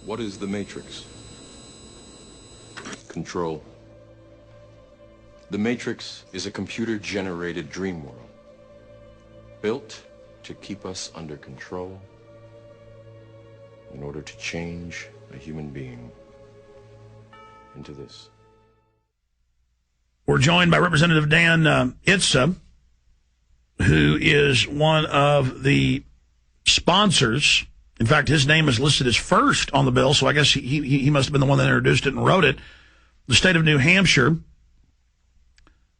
What is the Matrix? Control. The Matrix is a computer-generated dream world, built to keep us under control in order to change a human being into this. We're joined by Representative Dan Itse, who is one of the sponsors. In fact, his name is listed as first on the bill, so I guess he must have been the one that introduced it and wrote it. The state of New Hampshire,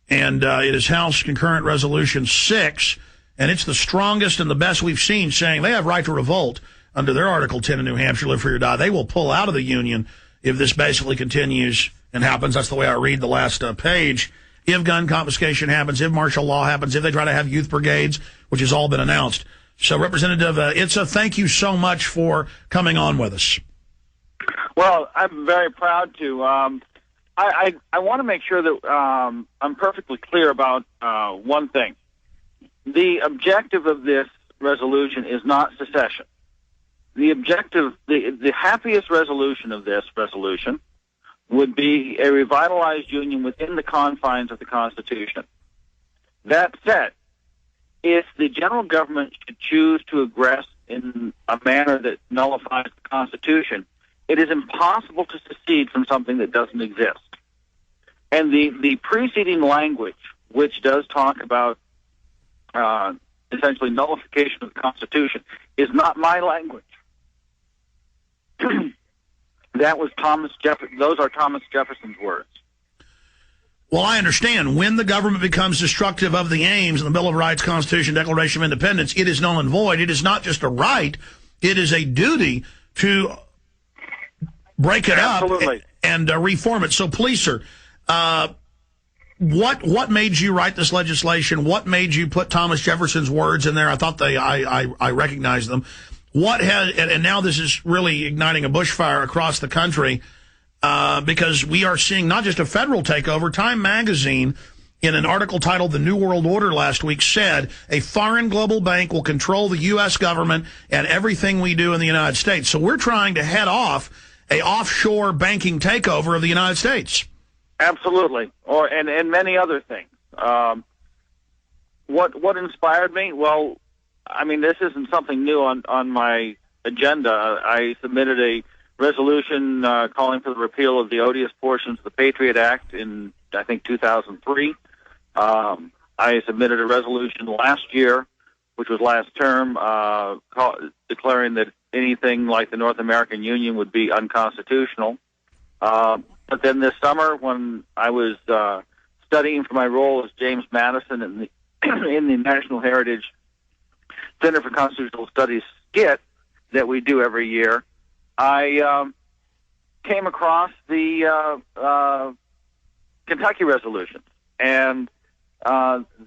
and it is House Concurrent Resolution 6, and it's the strongest and the best we've seen, saying they have right to revolt under their Article 10 in New Hampshire, live free or die. They will pull out of the union if this basically continues and happens. That's the way I read the last page. If gun confiscation happens, if martial law happens, if they try to have youth brigades, which has all been announced. So, Representative Itse, thank you so much for coming on with us. Well, I'm very proud to. I want to make sure that I'm perfectly clear about one thing. The objective of this resolution is not secession. The objective, the happiest resolution of this resolution would be a revitalized union within the confines of the Constitution. That said, if the general government should choose to aggress in a manner that nullifies the Constitution, it is impossible to secede from something that doesn't exist. And the preceding language, which does talk about essentially nullification of the Constitution, is not my language. That was those are Thomas Jefferson's words. Well, I understand. When the government becomes destructive of the aims of the Bill of Rights, Constitution, Declaration of Independence, it is null and void. It is not just a right. It is a duty to break it Absolutely. up and reform it. So, please, sir, what made you write this legislation? What made you put Thomas Jefferson's words in there? I thought I recognized them. What had, and now this is really igniting a bushfire across the country, because we are seeing not just a federal takeover. Time magazine, in an article titled The New World Order last week, said a foreign global bank will control the U.S. government and everything we do in the United States. So we're trying to head off a offshore banking takeover of the United States. Absolutely, and many other things. What inspired me? Well, I mean, this isn't something new on my agenda. I submitted a resolution calling for the repeal of the odious portions of the Patriot Act in, I think, 2003. I submitted a resolution last year, which was last term, declaring that anything like the North American Union would be unconstitutional. But then this summer, when I was studying for my role as James Madison in the National Heritage Center for Constitutional Studies skit that we do every year, I came across the Kentucky resolutions, and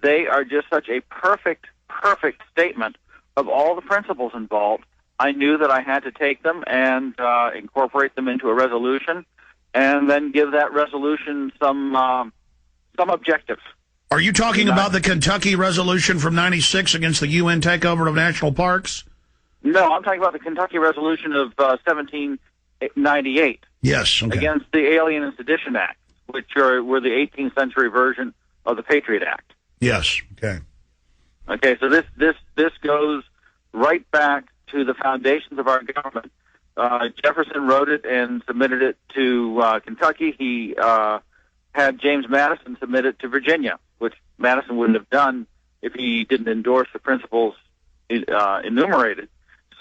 they are just such a perfect statement of all the principles involved. I knew that I had to take them and incorporate them into a resolution, and then give that resolution some objectives. Are you talking about the Kentucky resolution from '96 against the UN takeover of national parks? No, I'm talking about the Kentucky resolution of 1798. Yes, okay. Against the Alien and Sedition Act, which were the 18th century version of the Patriot Act. Yes, okay. Okay, so this goes right back to the foundations of our government. Jefferson wrote it and submitted it to Kentucky. He had James Madison submit it to Virginia, which Madison wouldn't have done if he didn't endorse the principles enumerated.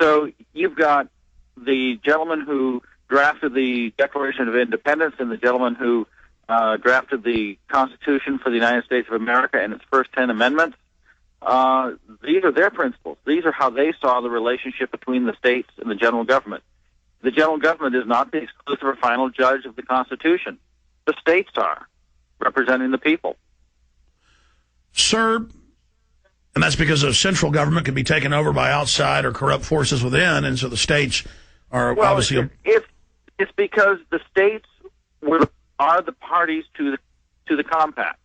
So you've got the gentleman who drafted the Declaration of Independence and the gentleman who drafted the Constitution for the United States of America and its first 10 amendments. These are their principles. These are how they saw the relationship between the states and the general government. The general government is not the exclusive or final judge of the Constitution. The states are, representing the people. Sir, and that's because the central government can be taken over by outside or corrupt forces within, and so the states are obviously... It's because the states are the parties to the compact.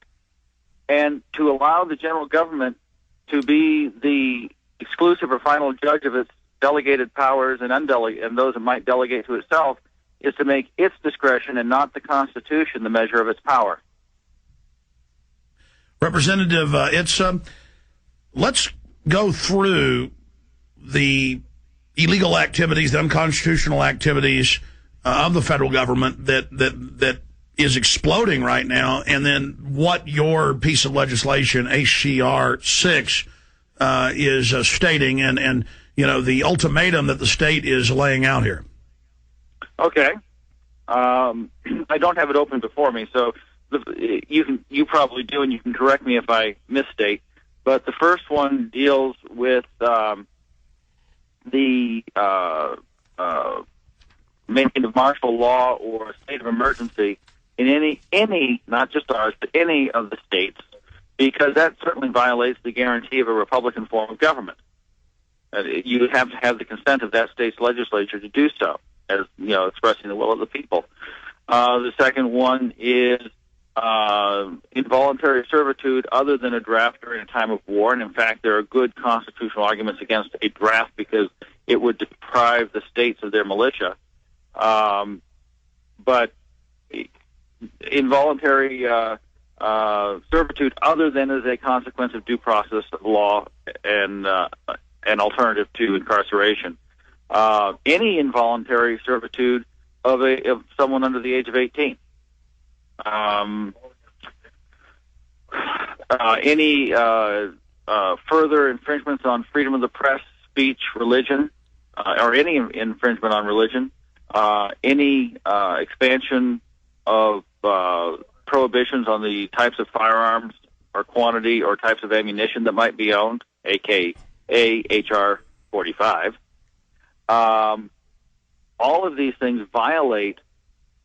And to allow the general government to be the exclusive or final judge of its delegated powers and and those it might delegate to itself, is to make its discretion and not the Constitution the measure of its power. Representative Itse, let's go through the illegal activities, the unconstitutional activities of the federal government that is exploding right now, and then what your piece of legislation, HCR 6, is stating, and the ultimatum that the state is laying out here. Okay. I don't have it open before me, so you probably do, and you can correct me if I misstate. But the first one deals with the making of martial law or a state of emergency in any, not just ours, but any of the states, because that certainly violates the guarantee of a Republican form of government. You have to have the consent of that state's legislature to do so, as expressing the will of the people. The second one is involuntary servitude other than a draft during a time of war. And in fact, there are good constitutional arguments against a draft because it would deprive the states of their militia. But involuntary servitude other than as a consequence of due process of law and an alternative to incarceration. Any involuntary servitude of someone under the age of 18. Any further infringements on freedom of the press, speech, religion, or any infringement on religion, any expansion of prohibitions on the types of firearms or quantity or types of ammunition that might be owned, aka HR 45. All of these things violate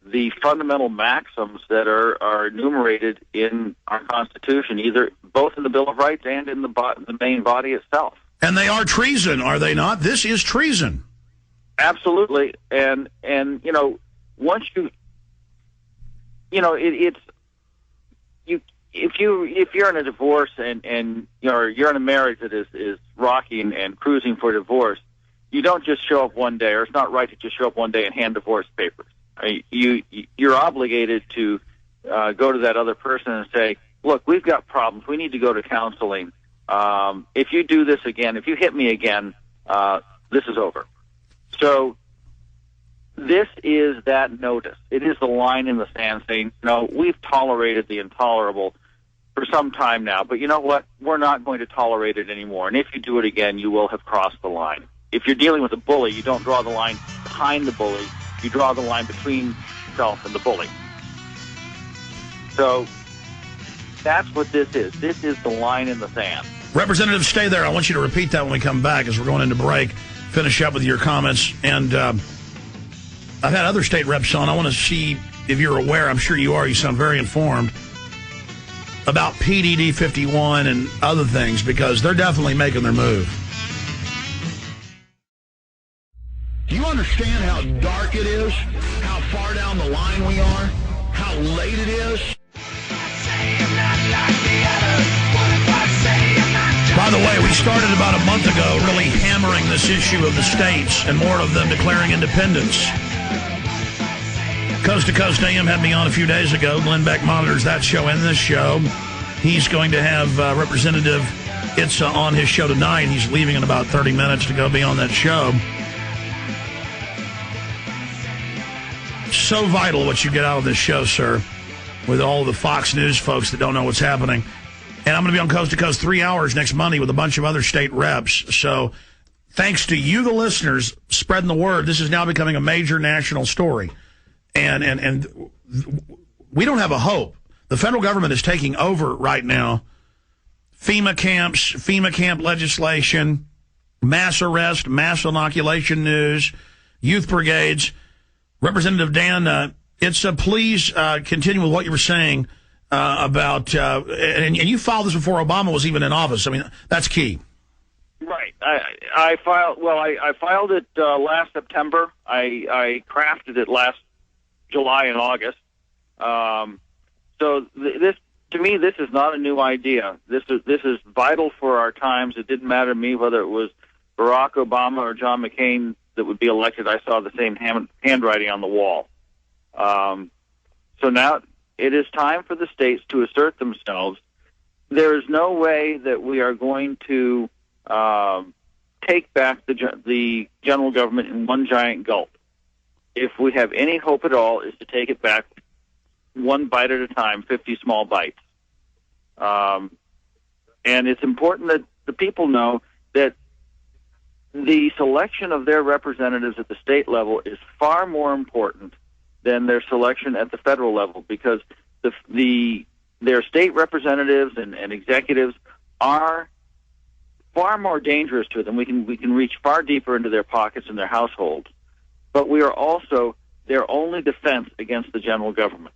the fundamental maxims that are enumerated in our Constitution, either both in the Bill of Rights and in the main body itself. And they are treason, are they not? This is treason. Absolutely. And once if you're in a divorce and you're in a marriage that is rocky and cruising for divorce, you don't just show up one day, or it's not right to just show up one day and hand divorce papers. You're obligated to go to that other person and say, look, we've got problems. We need to go to counseling. If you do this again, if you hit me again, this is over. So this is that notice. It is the line in the sand saying, we've tolerated the intolerable for some time now, but you know what? We're not going to tolerate it anymore. And if you do it again, you will have crossed the line. If you're dealing with a bully, you don't draw the line behind the bully. You draw the line between yourself and the bully. So that's what this is. This is the line in the sand. Representative, stay there. I want you to repeat that when we come back as we're going into break. Finish up with your comments. And I've had other state reps on. I want to see if you're aware. I'm sure you are. You sound very informed about PDD 51 and other things, because they're definitely making their move. Do you understand how dark it is? How far down the line we are? How late it is? By the way, we started about a month ago really hammering this issue of the states and more of them declaring independence. Coast to Coast AM had me on a few days ago. Glenn Beck monitors that show and this show. He's going to have Representative Itse on his show tonight. He's leaving in about 30 minutes to go be on that show. So vital what you get out of this show, sir, with all the Fox News folks that don't know what's happening. And I'm going to be on Coast to Coast 3 hours next Monday with a bunch of other state reps. So thanks to you, the listeners, spreading the word. This is now becoming a major national story. And we don't have a hope. The federal government is taking over right now. FEMA camps, FEMA camp legislation, mass arrest, mass inoculation news, youth brigades. Representative Dan Itse, please continue with what you were saying about, and you filed this before Obama was even in office. I mean, that's key. Right. I filed it last September. I crafted it last July and August. So this, to me, this is not a new idea. This is vital for our times. It didn't matter to me whether it was Barack Obama or John McCain that would be elected, I saw the same handwriting on the wall. So now it is time for the states to assert themselves. There is no way that we are going to take back the general government in one giant gulp. If we have any hope at all, is to take it back one bite at a time, 50 small bites. And it's important that the people know that the selection of their representatives at the state level is far more important than their selection at the federal level, because their state representatives and executives are far more dangerous to them. We can reach far deeper into their pockets and their households, but we are also their only defense against the general government.